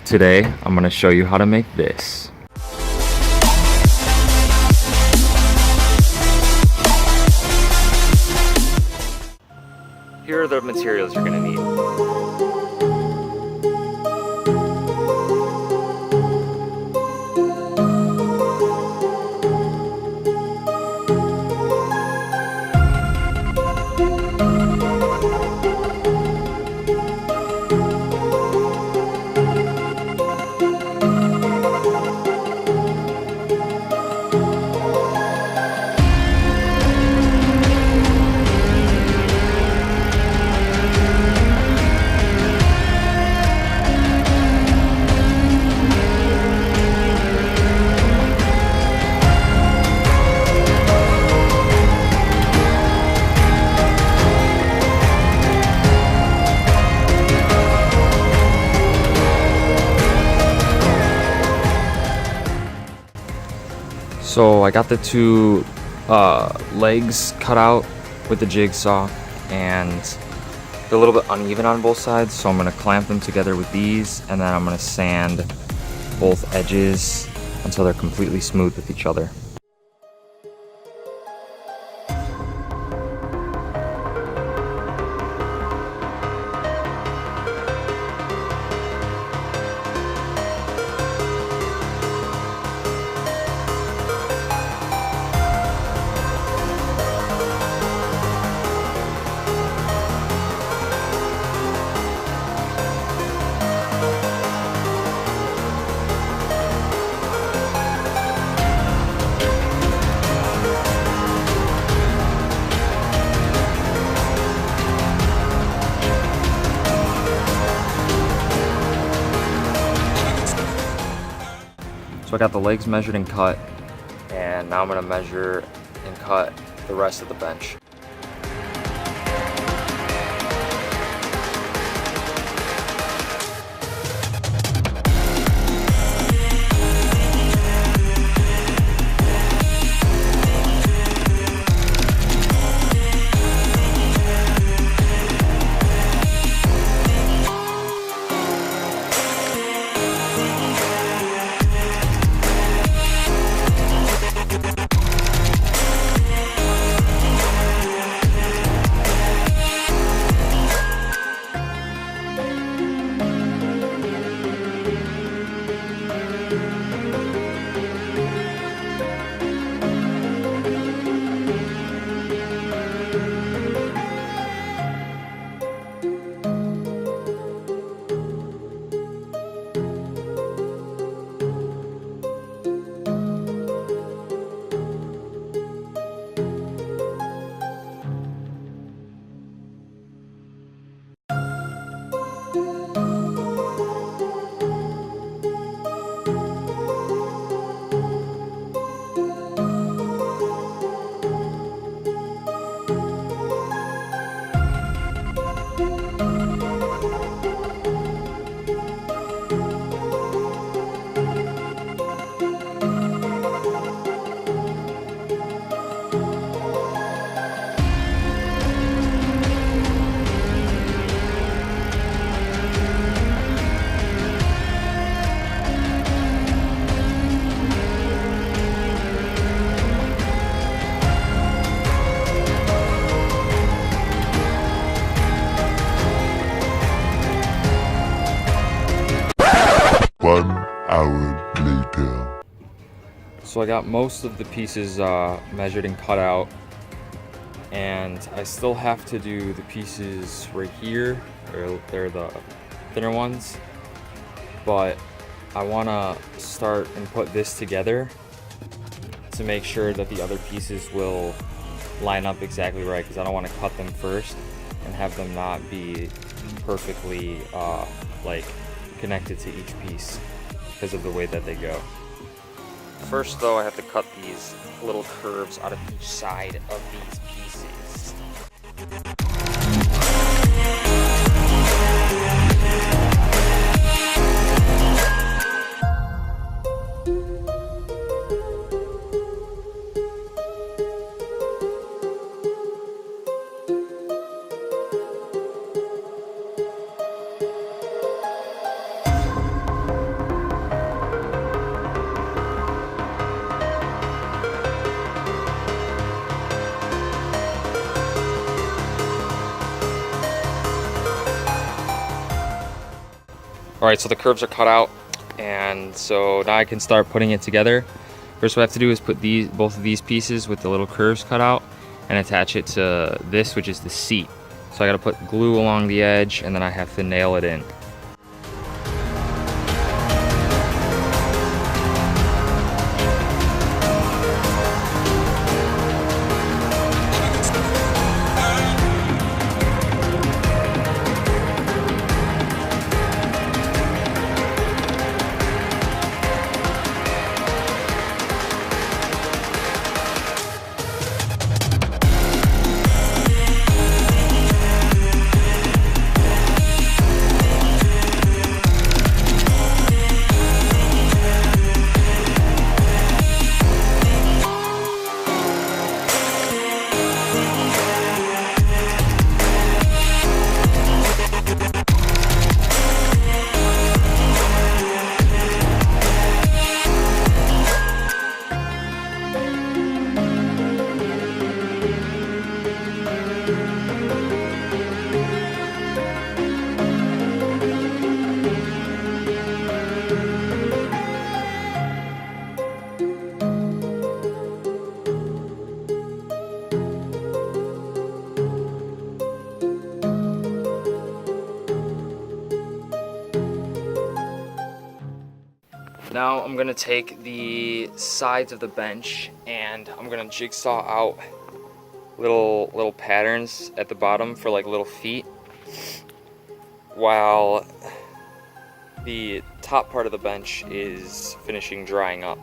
Today, I'm going to show you how to make this. Here are the materials you're going to need. So I got the two legs cut out with the jigsaw, and they're a little bit uneven on both sides, so I'm going to clamp them together with these, and then I'm going to sand both edges until they're completely smooth with each other. So I got the legs measured and cut, and now I'm going to measure and cut the rest of the bench. Later. So I got most of the pieces measured and cut out, and I still have to do the pieces right here. They're the thinner ones, but I want to start and put this together to make sure that the other pieces will line up exactly right, because I don't want to cut them first and have them not be perfectly like connected to each piece because of the way that they go. First though, I have to cut these little curves out of each side of these pieces. All right, so the curves are cut out, and so now I can start putting it together. First what I have to do is put both of these pieces with the little curves cut out and attach it to this, which is the seat. So I gotta put glue along the edge, and then I have to nail it in. Now I'm gonna take the sides of the bench and I'm gonna jigsaw out little patterns at the bottom for like little feet, while the top part of the bench is finishing drying up.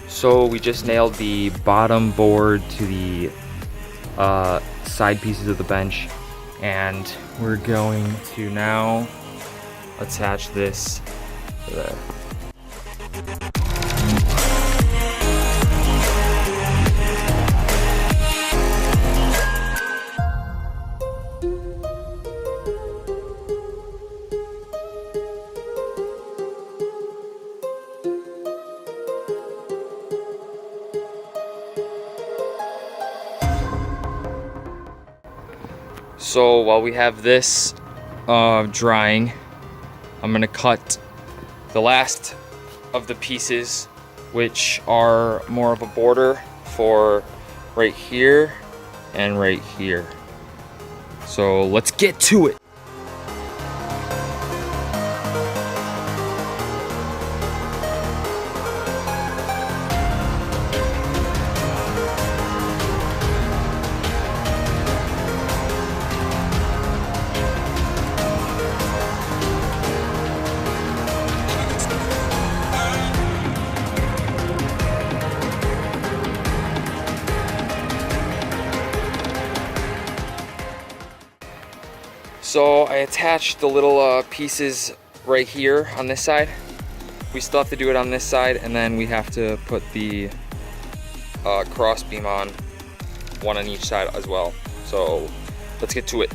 So we just nailed the bottom board to the side pieces of the bench, and we're going to now attach this to there. So while we have this drying, I'm gonna cut the last of the pieces, which are more of a border for right here and right here. So let's get to it. So I attached the little pieces right here on this side. We still have to do it on this side, and then we have to put the cross beam on, one on each side as well. So let's get to it.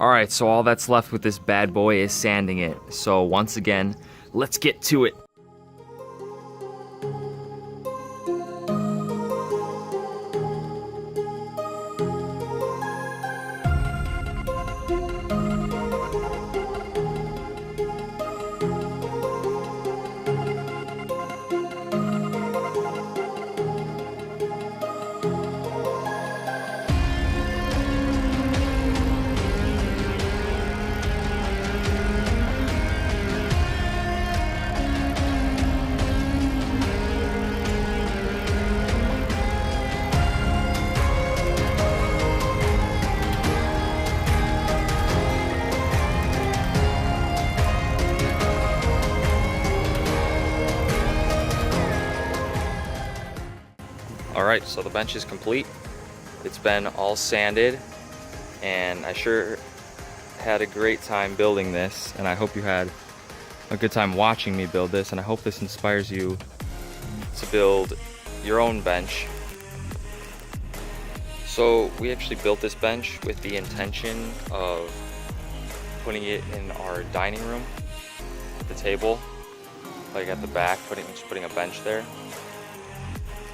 Alright, so all that's left with this bad boy is sanding it. So once again, let's get to it. Alright, so the bench is complete. It's been all sanded, and I sure had a great time building this, and I hope you had a good time watching me build this, and I hope this inspires you to build your own bench. So we actually built this bench with the intention of putting it in our dining room, the table, like at the back, just putting a bench there.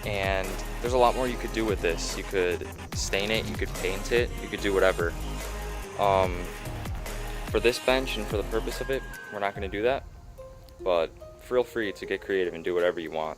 And there's a lot more you could do with this. You could stain it, you could paint it, you could do whatever. For this bench and for the purpose of it, we're not going to do that, but feel free to get creative and do whatever you want.